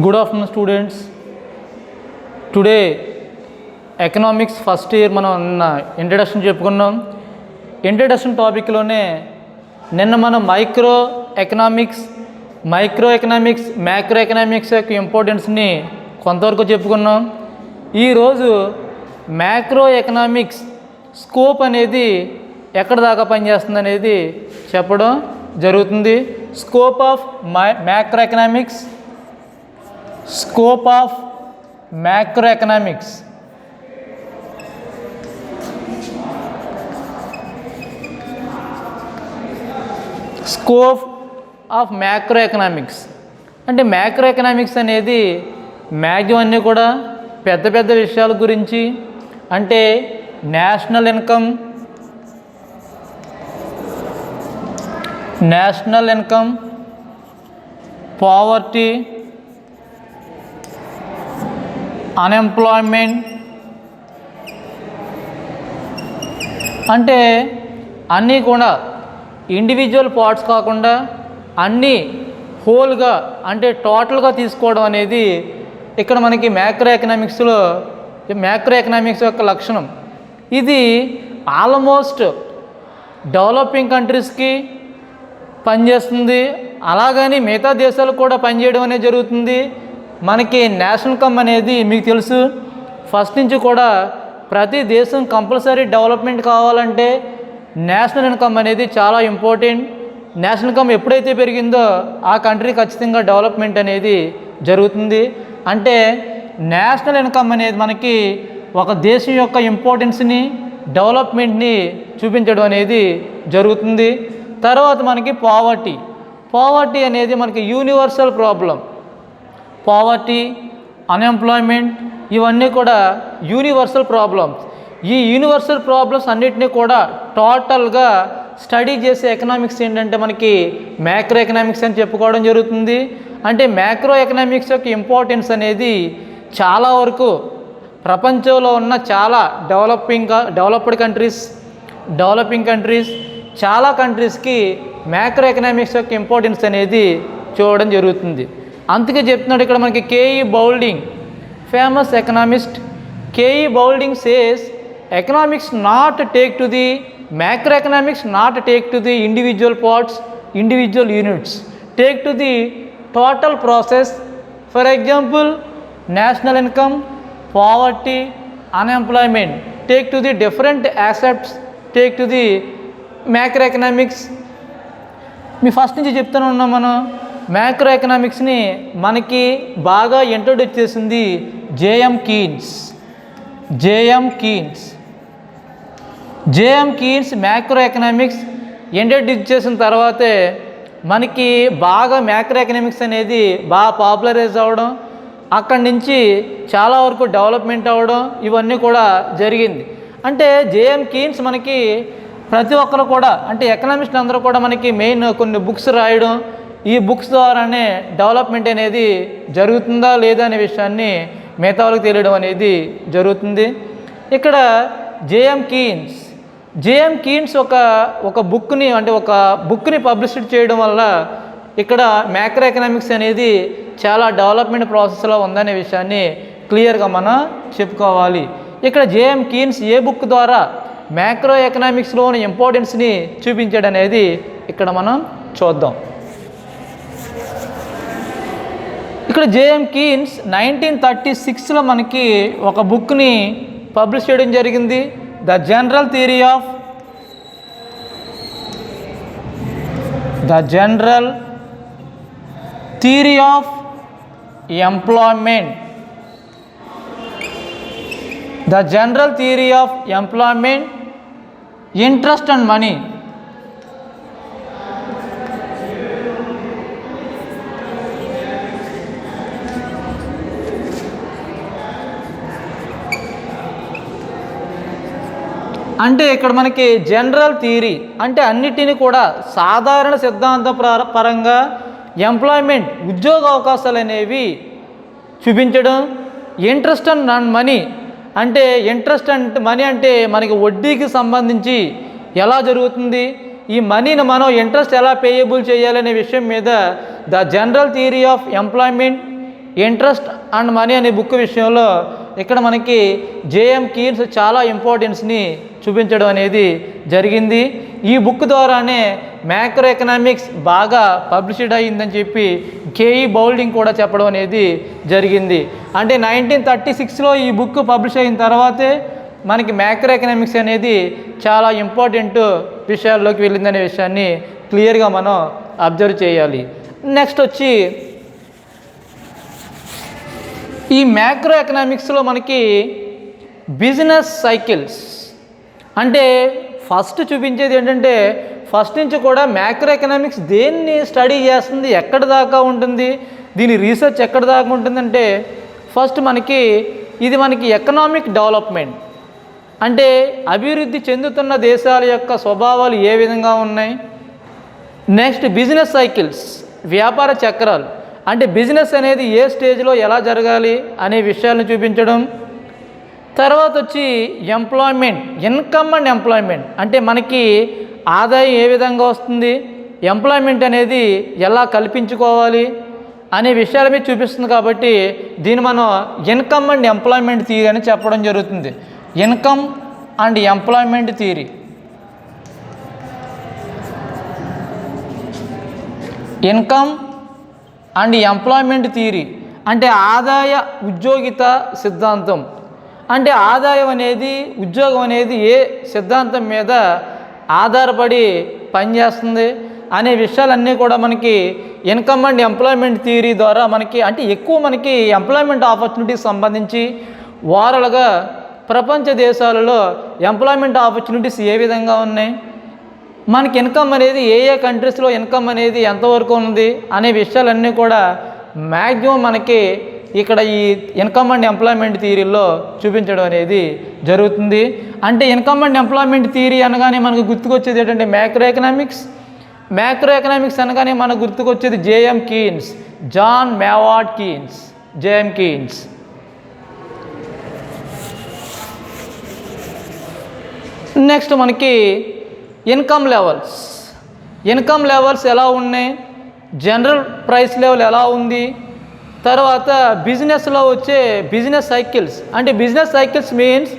Good afternoon, students. Today, economics first year మనం introduction చెప్పుకున్నాం. Introduction టాపిక్లోనే నిన్న మనం మైక్రో ఎకనామిక్స్, మ్యాక్రో ఎకనామిక్స్ యొక్క ఇంపార్టెన్స్ని కొంతవరకు చెప్పుకున్నాం. ఈరోజు మ్యాక్రో ఎకనామిక్స్ స్కోప్ అనేది ఎక్కడ దాకా పనిచేస్తుంది అనేది చెప్పడం జరుగుతుంది. Scope of macro economics, scope of macro economics. Scope of macro economics అంటే మ్యాక్రో ఎకనామిక్స్ అనేది మ్యాక్సిమం అన్నీ కూడా పెద్ద పెద్ద విషయాల గురించి, అంటే నేషనల్ ఇన్కమ్, పావర్టీ, అన్ఎంప్లాయ్మెంట్, అంటే అన్నీ కూడా ఇండివిజువల్ పార్ట్స్ కాకుండా అన్నీ హోల్గా అంటే టోటల్గా తీసుకోవడం అనేది ఇక్కడ మనకి మ్యాక్రో ఎకనామిక్స్ యొక్క లక్షణం. ఇది ఆల్మోస్ట్ డెవలపింగ్ కంట్రీస్కి పనిచేస్తుంది, అలాగని మిగతా దేశాలకు కూడా పనిచేయడం అనేది జరుగుతుంది. మనకి నేషనల్ ఇన్కమ్ అనేది మీకు తెలుసు, ఫస్ట్ నుంచి కూడా ప్రతి దేశం కంపల్సరీ డెవలప్మెంట్ కావాలంటే నేషనల్ ఇన్కమ్ అనేది చాలా ఇంపార్టెంట్. నేషనల్ ఇన్కమ్ ఎప్పుడైతే పెరిగిందో ఆ కంట్రీ ఖచ్చితంగా డెవలప్మెంట్ అనేది జరుగుతుంది. అంటే నేషనల్ ఇన్కమ్ అనేది మనకి ఒక దేశం యొక్క ఇంపార్టెన్స్ని, డెవలప్మెంట్ని చూపించడం అనేది జరుగుతుంది. తర్వాత మనకి పావర్టీ అనేది మనకి యూనివర్సల్ ప్రాబ్లం. పావర్టీ, అన్ఎంప్లాయ్మెంట్ ఇవన్నీ కూడా యూనివర్సల్ ప్రాబ్లమ్స్. ఈ యూనివర్సల్ ప్రాబ్లమ్స్ అన్నిటినీ కూడా టోటల్గా స్టడీ చేసే ఎకనామిక్స్ ఏంటంటే మనకి మ్యాక్రో ఎకనామిక్స్ అని చెప్పుకోవడం జరుగుతుంది. అంటే మ్యాక్రో ఎకనామిక్స్ యొక్క ఇంపార్టెన్స్ అనేది చాలా వరకు ప్రపంచంలో ఉన్న చాలా డెవలప్డ్ కంట్రీస్ చాలా కంట్రీస్కి మ్యాక్రో ఎకనామిక్స్ యొక్క ఇంపార్టెన్స్ అనేది చూడడం జరుగుతుంది. అందుకే చెప్తున్నాడు ఇక్కడ మనకి K E Boulding, famous economist. K E Boulding says economics not take to the macro economics not take to the individual parts, individual units, take to the total process. For example national income, poverty, unemployment, take to the different aspects, take to the macro economics. మీ first నుంచి చెప్తూనే ఉన్నాం, మనం macro ఎకనామిక్స్ని మనకి బాగా introduce చేసింది J M Keynes macro economics introduce చేసిన తర్వాతే మనకి బాగా మ్యాక్రో ఎకనామిక్స్ అనేది బాగా పాపులరైజ్ అవ్వడం, అక్కడి నుంచి చాలా వరకు డెవలప్మెంట్ అవ్వడం ఇవన్నీ కూడా జరిగింది. అంటే జేఎం కీన్స్ మనకి ప్రతి ఒక్కరు కూడా, అంటే ఎకనామిస్టులు అందరూ కూడా మనకి మెయిన్ కొన్ని బుక్స్ రాయడం, ఈ బుక్స్ ద్వారానే డెవలప్మెంట్ అనేది జరుగుతుందా లేదా అనే విషయాన్ని మిగతా వాళ్ళకి తెలియడం అనేది జరుగుతుంది. ఇక్కడ జేఎం కీన్స్ ఒక బుక్ని పబ్లిష్ చేయడం వల్ల ఇక్కడ మ్యాక్రో ఎకనామిక్స్ అనేది చాలా డెవలప్మెంట్ ప్రాసెస్లో ఉందనే విషయాన్ని క్లియర్గా మనం చెప్పుకోవాలి. ఇక్కడ జేఎం కీన్స్ ఏ బుక్ ద్వారా మ్యాక్రో ఎకనామిక్స్లోని ఇంపార్టెన్స్ని చూపించాడు అనేది ఇక్కడ మనం చూద్దాం. ఇక్కడ జేఎం కీన్స్ 1936లో మనకి ఒక బుక్ని పబ్లిష్ చేయడం జరిగింది, the general theory of employment, interest and money. అంటే ఇక్కడ మనకి జనరల్ థియరీ అంటే అన్నిటినీ కూడా సాధారణ సిద్ధాంత పరంగా ఎంప్లాయ్మెంట్, ఉద్యోగ అవకాశాలు అనేవి చూపించడం. ఇంట్రెస్ట్ అండ్ మనీ అంటే మనీ అంటే మనకి వడ్డీకి సంబంధించి ఎలా జరుగుతుంది, ఈ మనీని మనం ఇంట్రెస్ట్ ఎలా పేయబుల్ చేయాలనే విషయం మీద the general theory of employment, interest and money అనే బుక్ విషయంలో ఇక్కడ మనకి జేఎం కీన్స్ చాలా ఇంపార్టెన్స్ని చూపించడం అనేది జరిగింది. ఈ బుక్ ద్వారానే మ్యాక్రో ఎకనామిక్స్ బాగా పబ్లిసిడ్ అయ్యిందని చెప్పి కేఈ బౌల్డింగ్ కూడా చెప్పడం అనేది జరిగింది. అంటే 1936లో ఈ బుక్ పబ్లిష్ అయిన తర్వాతే మనకి మ్యాక్రో ఎకనామిక్స్ అనేది చాలా ఇంపార్టెంట్ విషయాల్లోకి వెళ్ళిందనే విషయాన్ని క్లియర్గా మనం అబ్జర్వ్ చేయాలి. నెక్స్ట్ వచ్చి ఈ మ్యాక్రో ఎకనామిక్స్లో మనకి బిజినెస్ సైకిల్స్ అంటే ఫస్ట్ చూపించేది ఏంటంటే ఫస్ట్ నుంచి కూడా మ్యాక్రో ఎకనామిక్స్ దేన్ని స్టడీ చేస్తుంది, ఎక్కడ దాకా ఉంటుంది, దీని రీసెర్చ్ ఎక్కడ దాకా ఉంటుందంటే ఫస్ట్ మనకి ఇది మనకి ఎకనామిక్ డెవలప్మెంట్ అంటే అభివృద్ధి చెందుతున్న దేశాల యొక్క స్వభావాలు ఏ విధంగా ఉన్నాయి. నెక్స్ట్ బిజినెస్ సైకిల్స్ వ్యాపార చక్రాలు అంటే బిజినెస్ అనేది ఏ స్టేజ్లో ఎలా జరగాలి అనే విషయాలను చూపించడం. తర్వాత వచ్చి ఎంప్లాయ్మెంట్ ఇన్కమ్ అండ్ ఎంప్లాయ్మెంట్ అంటే మనకి ఆదాయం ఏ విధంగా వస్తుంది, ఎంప్లాయ్మెంట్ అనేది ఎలా కల్పించుకోవాలి అనే విషయాల మీద చూపిస్తుంది. కాబట్టి దీన్ని మనం ఇన్కమ్ అండ్ ఎంప్లాయ్మెంట్ థియరీ అని చెప్పడం జరుగుతుంది. Income and employment theory. Income and employment theory అంటే ఆదాయ ఉద్యోగిత సిద్ధాంతం. అంటే ఆదాయం అనేది ఉద్యోగం అనేది ఏ సిద్ధాంతం మీద ఆధారపడి పనిచేస్తుంది అనే విషయాలన్నీ కూడా మనకి ఇన్కమ్ అండ్ ఎంప్లాయ్మెంట్ థియరీ ద్వారా మనకి అంటే ఎక్కువ మనకి ఎంప్లాయ్మెంట్ ఆపర్చునిటీస్ సంబంధించి ఓవరాల్గా ప్రపంచ దేశాలలో ఎంప్లాయ్మెంట్ ఆపర్చునిటీస్ ఏ విధంగా ఉన్నాయి, మనకి ఇన్కమ్ అనేది ఏ ఏ కంట్రీస్లో ఇన్కమ్ అనేది ఎంతవరకు ఉంది అనే విషయాలన్నీ కూడా మ్యాక్సిమం మనకి ఇక్కడ ఈ ఇన్కమ్ అండ్ ఎంప్లాయ్మెంట్ థియరీలో చూపించడం అనేది జరుగుతుంది. అంటే ఇన్కమ్ అండ్ ఎంప్లాయ్మెంట్ థియరీ అనగానే మనకు గుర్తుకొచ్చేది ఏంటంటే మ్యాక్రో ఎకనామిక్స్. మ్యాక్రో ఎకనామిక్స్ అనగానే మనకు గుర్తుకొచ్చేది J M Keynes, John Maynard Keynes, J M Keynes. Next మనకి ఇన్కమ్ లెవెల్స్. ఇన్కమ్ లెవెల్స్ ఎలా ఉన్నాయి, జనరల్ ప్రైస్ లెవెల్ ఎలా ఉంది, తర్వాత బిజినెస్లో వచ్చే బిజినెస్ సైకిల్స్ అంటే బిజినెస్ సైకిల్స్ మీన్స్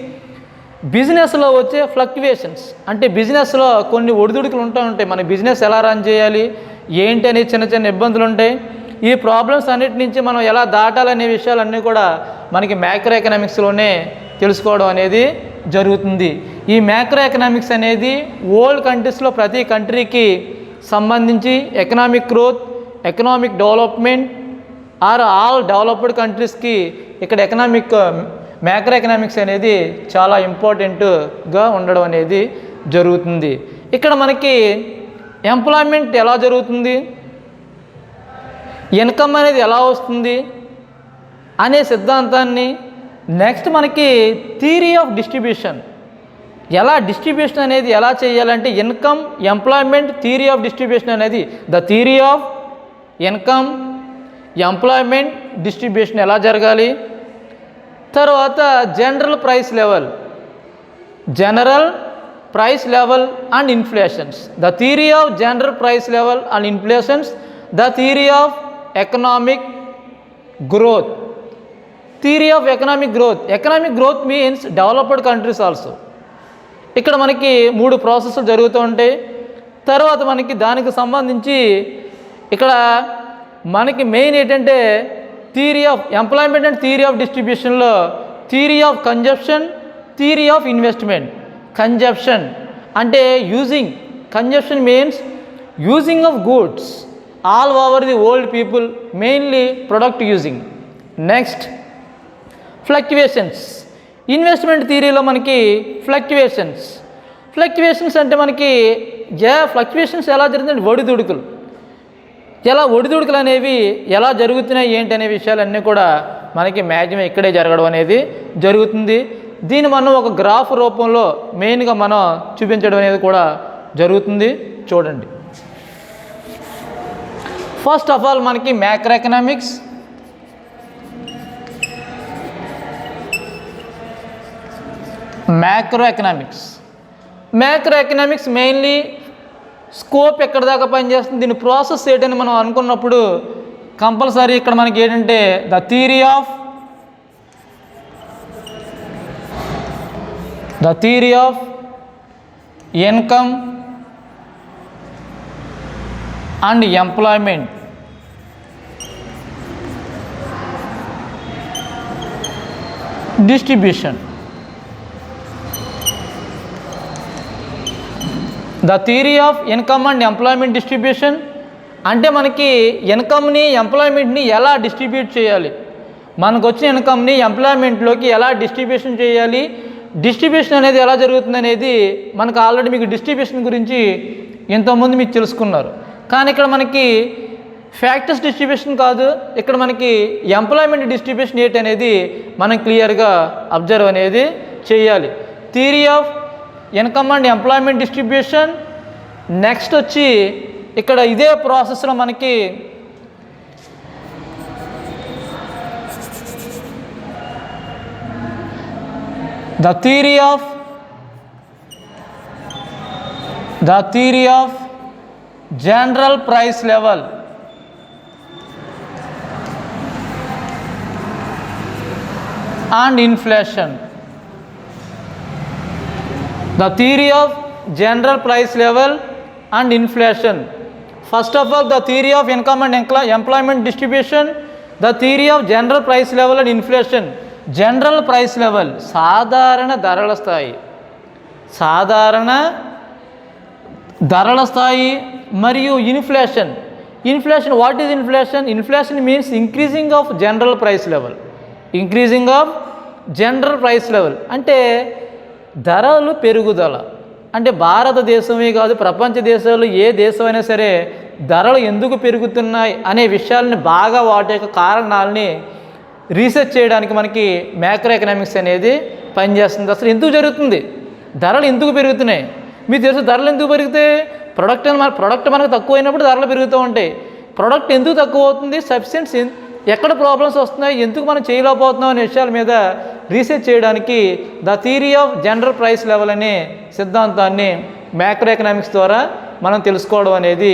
బిజినెస్లో వచ్చే ఫ్లక్చువేషన్స్ అంటే బిజినెస్లో కొన్ని ఒడిదుడుకులు ఉంటాయి. మన బిజినెస్ ఎలా రన్ చేయాలి ఏంటి అనే చిన్న చిన్న ఇబ్బందులు ఉంటాయి. ఈ ప్రాబ్లమ్స్ అన్నిటి నుంచి మనం ఎలా దాటాలనే విషయాలన్నీ కూడా మనకి మ్యాక్రో ఎకనామిక్స్లోనే తెలుసుకోవడం అనేది జరుగుతుంది. ఈ మ్యాక్రో ఎకనామిక్స్ అనేది వరల్డ్ కంట్రీస్లో ప్రతి కంట్రీకి సంబంధించి economic growth, economic development are all developed కంట్రీస్కి ఇక్కడ మ్యాక్రో ఎకనామిక్స్ అనేది చాలా ఇంపార్టెంట్గా ఉండడం అనేది జరుగుతుంది. ఇక్కడ మనకి ఎంప్లాయ్మెంట్ ఎలా జరుగుతుంది, ఇన్కమ్ అనేది ఎలా వస్తుంది అనే సిద్ధాంతాన్ని, నెక్స్ట్ మనకి థియరీ ఆఫ్ డిస్ట్రిబ్యూషన్ డిస్ట్రిబ్యూషన్ అనేది ఎలా చేయాలంటే income employment theory of distribution అనేది the theory of income employment distribution ఎలా జరగాలి. తర్వాత general price level and inflations the theory of general price level and inflations the theory of economic growth. Theory of economic growth means developed countries also. ఇక్కడ మనకి 3 ప్రాసెస్లు జరుగుతూ ఉంటాయి. తర్వాత మనకి దానికి సంబంధించి ఇక్కడ మనకి మెయిన్ ఏంటంటే theory of employment and theory of డిస్ట్రిబ్యూషన్లో theory of consumption, theory of investment. Consumption అంటే consumption means using of goods all over the world people, mainly product using. Next fluctuations. Investment థియరీలో మనకి ఫ్లక్చువేషన్స్ అంటే మనకి fluctuations ఎలా జరుగుతుంది, ఒడిదుడుకులు అనేవి ఎలా జరుగుతున్నాయి ఏంటి అనే విషయాలన్నీ కూడా మనకి మ్యాక్సిమం ఇక్కడే జరగడం అనేది జరుగుతుంది. దీన్ని మనం ఒక గ్రాఫ్ రూపంలో మెయిన్గా మనం చూపించడం అనేది కూడా జరుగుతుంది. చూడండి, ఫస్ట్ ఆఫ్ ఆల్ మనకి మ్యాక్రో ఎకనామిక్స్ మెయిన్లీ స్కోప్ ఎక్కడ దాకా పనిచేస్తుంది, దీని ప్రాసెస్ ఏంటని మనం అనుకున్నప్పుడు కంపల్సరీ ఇక్కడ మనకి ఏంటంటే the theory of income and employment distribution. The theory of income and employment distribution అంటే మనకి ఇన్కమ్ని ఎంప్లాయ్మెంట్ని ఎలా డిస్ట్రిబ్యూట్ చేయాలి, మనకు వచ్చిన ఇన్కమ్ని ఎంప్లాయ్మెంట్లోకి ఎలా డిస్ట్రిబ్యూషన్ చేయాలి, డిస్ట్రిబ్యూషన్ అనేది ఎలా జరుగుతుంది అనేది మనకు ఆల్రెడీ మీకు డిస్ట్రిబ్యూషన్ గురించి ఇంతకుముందు మీకు తెలుసుకున్నారు. కానీ ఇక్కడ మనకి ఫ్యాక్టర్స్ డిస్ట్రిబ్యూషన్ కాదు, ఇక్కడ మనకి ఎంప్లాయ్మెంట్ డిస్ట్రిబ్యూషన్ ఏంటి అనేది మనం క్లియర్గా అబ్జర్వ్ అనేది చేయాలి. Theory of income and employment distribution. Next వచ్చి ఇక్కడ ఇదే ప్రాసెస్లో మనకి the theory of general price level and inflation. The theory of general price level and inflation. First of all, the theory of income and employment distribution, the theory of general price level and inflation. General price level సాధారణ ధరల స్థాయి మరియు inflation. What is inflation? Inflation means increasing of general price level. అంటే ధరలు పెరుగుదల. అంటే భారతదేశమే కాదు, ప్రపంచ దేశాలు ఏ దేశమైనా సరే ధరలు ఎందుకు పెరుగుతున్నాయి అనే విషయాలని బాగా వాటి యొక్క కారణాలని రీసెర్చ్ చేయడానికి మనకి మ్యాక్రో ఎకనామిక్స్ అనేది పనిచేస్తుంది. అసలు ఎందుకు జరుగుతుంది, ధరలు ఎందుకు పెరుగుతున్నాయి? మీకు తెలుసు ధరలు ఎందుకు పెరుగుతాయి? ప్రొడక్ట్ మనకు తక్కువ అయినప్పుడు ధరలు పెరుగుతూ ఉంటాయి. ప్రొడక్ట్ ఎందుకు తక్కువ అవుతుంది, సబ్స్టెన్స్ ఎక్కడ ప్రాబ్లమ్స్ వస్తున్నాయి, ఎందుకు మనం చేయలేకపోతున్నాం అనే విషయాల మీద రీసెర్చ్ చేయడానికి the theory of general price level అనే సిద్ధాంతాన్ని మ్యాక్రో ఎకనామిక్స్ ద్వారా మనం తెలుసుకోవడం అనేది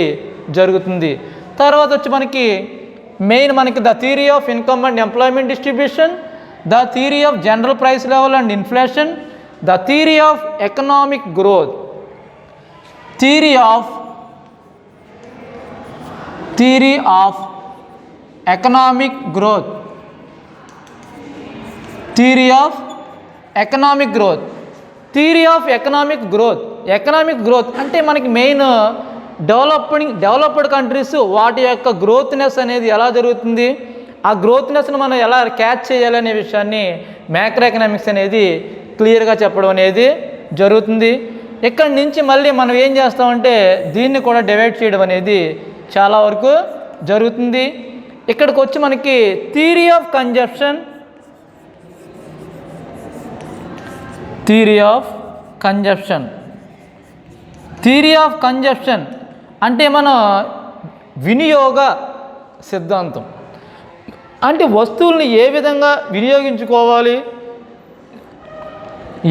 జరుగుతుంది. తర్వాత వచ్చి మనకి main the theory of income and employment distribution, the theory of general price level and inflation, the theory of economic growth. Theory of economic growth. Theory of economic growth అంటే మనకి మెయిన్ డెవలప్డ్ కంట్రీస్ వాటి యొక్క growthness అనేది ఎలా జరుగుతుంది, ఆ గ్రోత్నెస్ను మనం ఎలా క్యాచ్ చేయాలి అనే విషయాన్ని మ్యాక్రో ఎకనామిక్స్ అనేది క్లియర్గా చెప్పడం అనేది జరుగుతుంది. ఇక్కడి నుంచి మళ్ళీ మనం ఏం చేస్తామంటే దీన్ని కూడా డివైడ్ చేయడం అనేది చాలా వరకు జరుగుతుంది. ఇక్కడికి వచ్చి మనకి థియరీ ఆఫ్ కన్జప్షన్ అంటే మన వినియోగ సిద్ధాంతం. అంటే వస్తువుల్ని ఏ విధంగా వినియోగించుకోవాలి,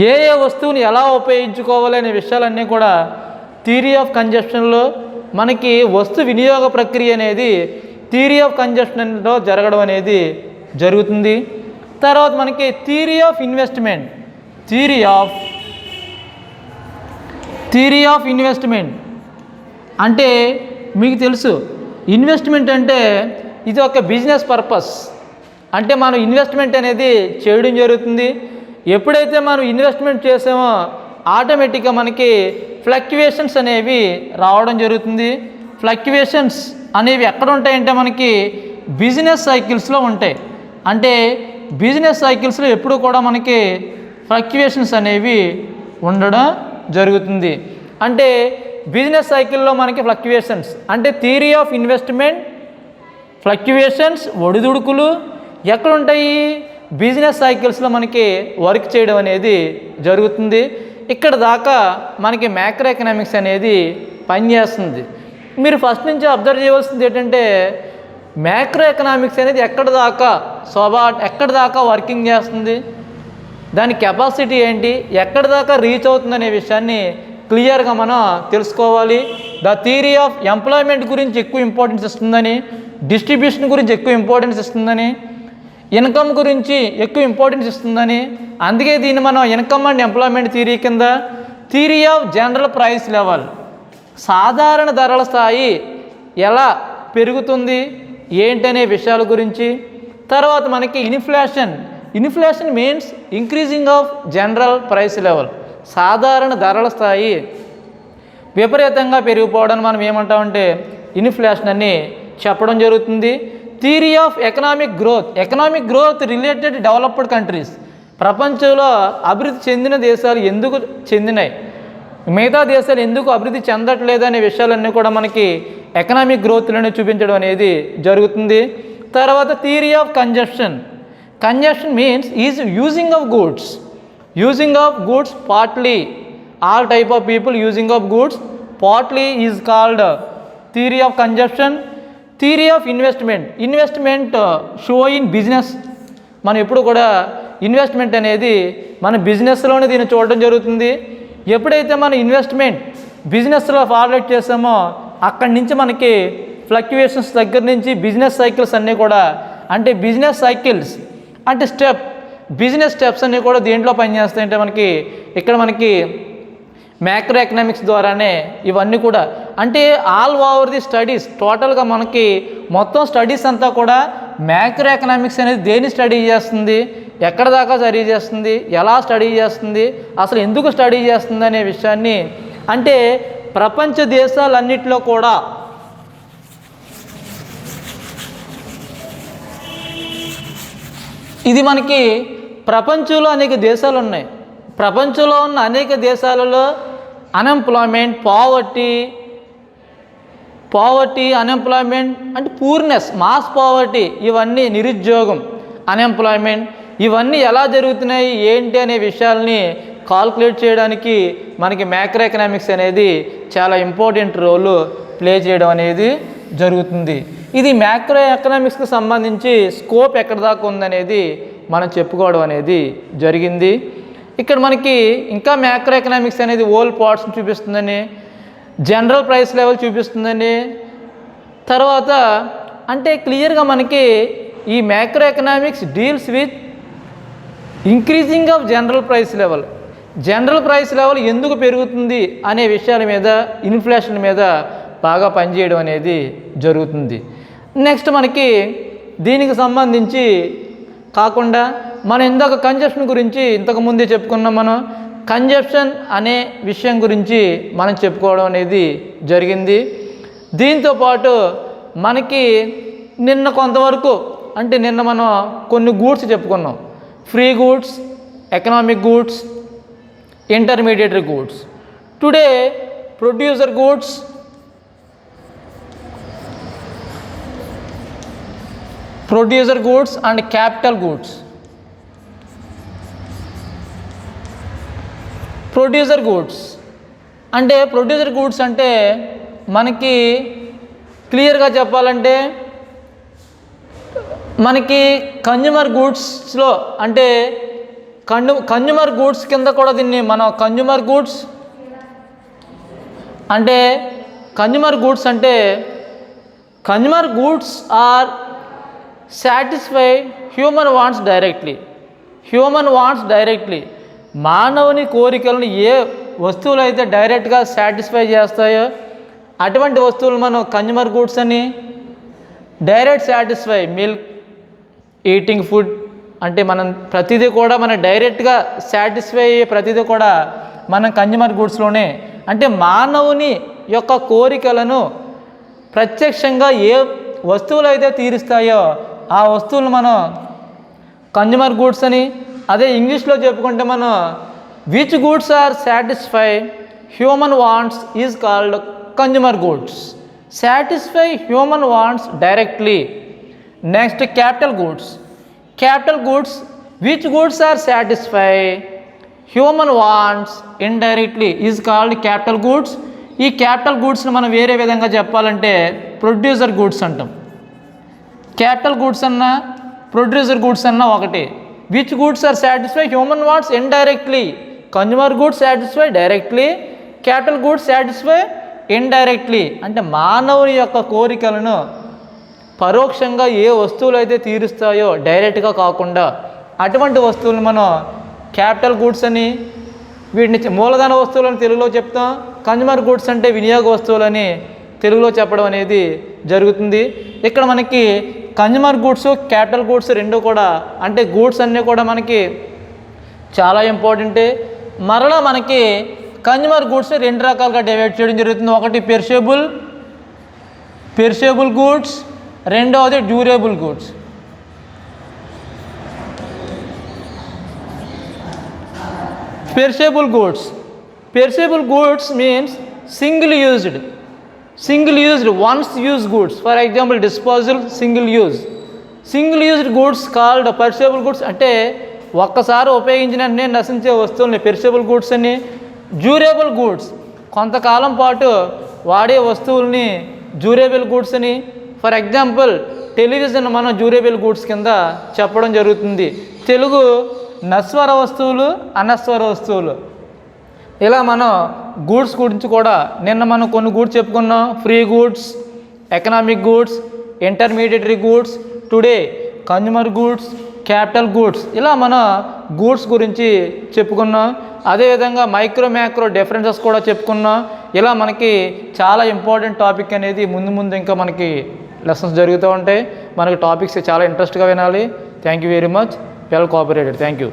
ఏ వస్తువుని ఎలా ఉపయోగించుకోవాలి అనే విషయాలన్నీ కూడా థియరీ ఆఫ్ కన్జప్షన్లో మనకి వస్తు వినియోగ ప్రక్రియ అనేది థియరీ ఆఫ్ కన్జప్షన్లో జరగడం అనేది జరుగుతుంది. తర్వాత మనకి థియరీ ఆఫ్ ఇన్వెస్ట్మెంట్ అంటే మీకు తెలుసు ఇన్వెస్ట్మెంట్ అంటే ఇది ఒక బిజినెస్ పర్పస్. అంటే మనం ఇన్వెస్ట్మెంట్ అనేది చేయడం జరుగుతుంది. ఎప్పుడైతే మనం ఇన్వెస్ట్మెంట్ చేసామో ఆటోమేటిక్గా మనకి ఫ్లక్చువేషన్స్ అనేవి రావడం జరుగుతుంది. ఫ్లక్చువేషన్స్ అనేవి ఎక్కడ ఉంటాయంటే మనకి బిజినెస్ సైకిల్స్లో ఉంటాయి. అంటే బిజినెస్ సైకిల్స్లో ఎప్పుడు కూడా మనకి ఫ్లక్చువేషన్స్ అనేవి ఉండడం జరుగుతుంది. అంటే బిజినెస్ సైకిల్లో మనకి ఫ్లక్చువేషన్స్ అంటే థియరీ ఆఫ్ ఇన్వెస్ట్మెంట్, ఫ్లక్చువేషన్స్, ఒడిదుడుకులు ఎక్కడ ఉంటాయి? బిజినెస్ సైకిల్స్లో మనకి వర్క్ చేయడం అనేది జరుగుతుంది. ఇక్కడ దాకా మనకి మ్యాక్రో ఎకనామిక్స్ అనేది పనిచేస్తుంది. మీరు ఫస్ట్ నుంచి అబ్జర్వ్ చేయవలసింది ఏంటంటే మ్యాక్రో ఎకనామిక్స్ అనేది ఎక్కడ దాకా వర్కింగ్ చేస్తుంది, దాని కెపాసిటీ ఏంటి, ఎక్కడ దాకా రీచ్ అవుతుంది అనే విషయాన్ని క్లియర్గా మనం తెలుసుకోవాలి. ద థియరీ ఆఫ్ ఎంప్లాయ్మెంట్ గురించి ఎక్కువ ఇంపార్టెన్స్ ఇస్తుందని, డిస్ట్రిబ్యూషన్ గురించి ఎక్కువ ఇంపార్టెన్స్ ఇస్తుందని, ఇన్కమ్ గురించి ఎక్కువ ఇంపార్టెన్స్ ఇస్తుందని, అందుకే దీన్ని మనం ఇన్కమ్ అండ్ ఎంప్లాయ్మెంట్ థియరీ కింద theory of general price level, సాధారణ ధరల స్థాయి ఎలా పెరుగుతుంది ఏంటనే విషయాల గురించి. తర్వాత మనకి inflation means increasing of general price level, సాధారణ ధరల స్థాయి విపరీతంగా పెరిగిపోవడం మనం ఏమంటామంటే ఇన్ఫ్లేషన్ అని చెప్పడం జరుగుతుంది. Theory of economic growth related developed countries, ప్రపంచంలో అభివృద్ధి చెందిన దేశాలు ఎందుకు చెందినాయి, మిగతా దేశాలు ఎందుకు అభివృద్ధి చెందట్లేదు అనే విషయాలన్నీ కూడా మనకి ఎకనామిక్ గ్రోత్లోనే చూపించడం అనేది జరుగుతుంది. తర్వాత theory of consumption means using of goods partly, all type of people using of goods partly is called theory of consumption. Theory of investment show in business, మనం ఎప్పుడు కూడా ఇన్వెస్ట్మెంట్ అనేది మన బిజినెస్లోనే దీన్ని చూడడం జరుగుతుంది. ఎప్పుడైతే మన ఇన్వెస్ట్మెంట్ బిజినెస్లో ఫార్వర్డ్ చేసామో అక్కడి నుంచి మనకి ఫ్లక్చుయేషన్స్ దగ్గర నుంచి బిజినెస్ సైకిల్స్ అన్నీ కూడా, అంటే బిజినెస్ సైకిల్స్ అంటే బిజినెస్ స్టెప్స్ అన్నీ కూడా దేంట్లో పనిచేస్తాయంటే మనకి మ్యాక్రో ఎకనామిక్స్ ద్వారానే ఇవన్నీ కూడా, అంటే ఆల్ ఓవర్ ది స్టడీస్ టోటల్గా మనకి మొత్తం స్టడీస్ అంతా కూడా మ్యాక్రో ఎకనామిక్స్ అనేది దేన్ని స్టడీ చేస్తుంది, ఎక్కడ దాకా స్టడీ చేస్తుంది, ఎలా స్టడీ చేస్తుంది, అసలు ఎందుకు స్టడీ చేస్తుంది అనే విషయాన్ని, అంటే ప్రపంచ దేశాలన్నిటిలో కూడా ఇది మనకి ప్రపంచంలో అనేక దేశాలు ఉన్నాయి. ప్రపంచంలో ఉన్న అనేక దేశాలలో అన్ఎంప్లాయ్మెంట్, పావర్టీ అన్ఎంప్లాయ్మెంట్ అంటే పూర్నెస్, మాస్ పావర్టీ, ఇవన్నీ నిరుద్యోగం, అన్ఎంప్లాయ్మెంట్, ఇవన్నీ ఎలా జరుగుతున్నాయి ఏంటి అనే విషయాల్ని కాల్కులేట్ చేయడానికి మనకి మ్యాక్రో ఎకనామిక్స్ అనేది చాలా ఇంపార్టెంట్ రోల్ ప్లే చేయడం అనేది జరుగుతుంది. ఇది మ్యాక్రో ఎకనామిక్స్కి సంబంధించి స్కోప్ ఎక్కడ దాకా ఉందనేది మనం చెప్పుకోవడం అనేది జరిగింది. ఇక్కడ మనకి ఇంకా మ్యాక్రో ఎకనామిక్స్ అనేది ఓల్ పార్ట్స్ని చూపిస్తుందని, జనరల్ ప్రైస్ లెవెల్ చూపిస్తుందని, తర్వాత అంటే క్లియర్గా మనకి ఈ macro economics deals with increasing of general price level ఎందుకు పెరుగుతుంది అనే విషయాల మీద, ఇన్ఫ్లేషన్ మీద బాగా పనిచేయడం అనేది జరుగుతుంది. నెక్స్ట్ మనకి దీనికి సంబంధించి కాకుండా మనం ఇందాక కన్జంప్షన్ గురించి ఇంతకుముందే చెప్పుకున్నాం. మనం కన్జంప్షన్ అనే విషయం గురించి మనం చెప్పుకోవడం అనేది జరిగింది. దీంతోపాటు మనకి నిన్న కొంతవరకు అంటే నిన్న మనం కొన్ని గూడ్స్ చెప్పుకున్నాం, free goods, economic goods, intermediary goods. Today producer goods, and capital goods. Producer goods అంటే మనకి క్లియర్గా చెప్పాలంటే మనకి కన్జ్యూమర్ గూడ్స్లో అంటే కన్జ్యూమర్ గూడ్స్ కింద కూడా దీన్ని మనం కన్జ్యూమర్ గూడ్స్ అంటే consumer goods are satisfy human wants directly. మానవుని కోరికలను ఏ వస్తువులు అయితే డైరెక్ట్గా సాటిస్ఫై చేస్తాయో అటువంటి వస్తువులు మనం కన్జ్యూమర్ గూడ్స్ అని, direct satisfy milk, eating food అంటే మనం ప్రతిదీ కూడా మనం డైరెక్ట్గా సాటిస్ఫై అయ్యే ప్రతిదీ కూడా మనం కన్జ్యూమర్ గూడ్స్లోనే, అంటే మానవుని యొక్క కోరికలను ప్రత్యక్షంగా ఏ వస్తువులు అయితే తీరుస్తాయో ఆ వస్తువులు మనం కన్జ్యూమర్ గూడ్స్ అని. అదే ఇంగ్లీష్లో చెప్పుకుంటే మనం which goods are satisfy human wants is called consumer goods. Satisfy human wants directly. Next capital goods which goods are satisfy human wants indirectly is called capital goods. ఈ క్యాపిటల్ గూడ్స్ని మనం వేరే విధంగా చెప్పాలంటే ప్రొడ్యూసర్ గూడ్స్ అంటాం. Capital goods అన్నా producer goods అన్నా ఒకటి. Which goods are satisfy human wants indirectly. Consumer goods satisfy directly, capital goods satisfy indirectly. అంటే మానవుని యొక్క కోరికలను పరోక్షంగా ఏ వస్తువులు అయితే తీరుస్తాయో డైరెక్ట్గా కాకుండా అటువంటి వస్తువులను మనం క్యాపిటల్ గూడ్స్ అని, వీటిని మూలధన వస్తువులని తెలుగులో చెప్తాం. కన్జ్యూమర్ గూడ్స్ అంటే వినియోగ వస్తువులని తెలుగులో చెప్పడం అనేది జరుగుతుంది. ఇక్కడ మనకి కన్జ్యూమర్ గూడ్స్, క్యాపిటల్ గూడ్స్ రెండు కూడా, అంటే గూడ్స్ అన్నీ కూడా మనకి చాలా ఇంపార్టెంటే. మరలా మనకి కన్జ్యూమర్ గూడ్స్ రెండు రకాలుగా డివైడ్ చేయడం జరుగుతుంది. ఒకటి పెర్షేబుల్ గూడ్స్, రెండవది durable goods. Perishable goods means single used once use goods. For example disposal, single used goods called perishable goods. అంటే ఒక్కసారి ఉపయోగించిన వెంటనే నశించే వస్తువుల్ని పెర్షేబుల్ గూడ్స్ అని. డ్యూరబుల్ గూడ్స్ కొంతకాలం పాటు వాడే వస్తువుల్ని డ్యూరబుల్ గూడ్స్ అని. ఫర్ ఎగ్జాంపుల్ టెలివిజన్ మనం డ్యూరబుల్ గూడ్స్ కింద చెప్పడం జరుగుతుంది. తెలుగు నశ్వర వస్తువులు, అనశ్వర వస్తువులు. ఇలా మనం గూడ్స్ గురించి కూడా నిన్న మనం కొన్ని గూడ్స్ చెప్పుకున్నాం. Free goods, economic goods, intermediary goods, today consumer goods, capital goods. ఇలా మనం గూడ్స్ గురించి చెప్పుకున్నాం. అదేవిధంగా మైక్రో డిఫరెన్సెస్ కూడా చెప్పుకున్నాం. ఇలా మనకి చాలా ఇంపార్టెంట్ టాపిక్ అనేది ముందు ఇంకా మనకి లెసన్స్ జరుగుతూ ఉంటాయి. మనకి టాపిక్స్ చాలా ఇంట్రెస్ట్గా వినాలి. Thank you very much. Well cooperated. Thank you.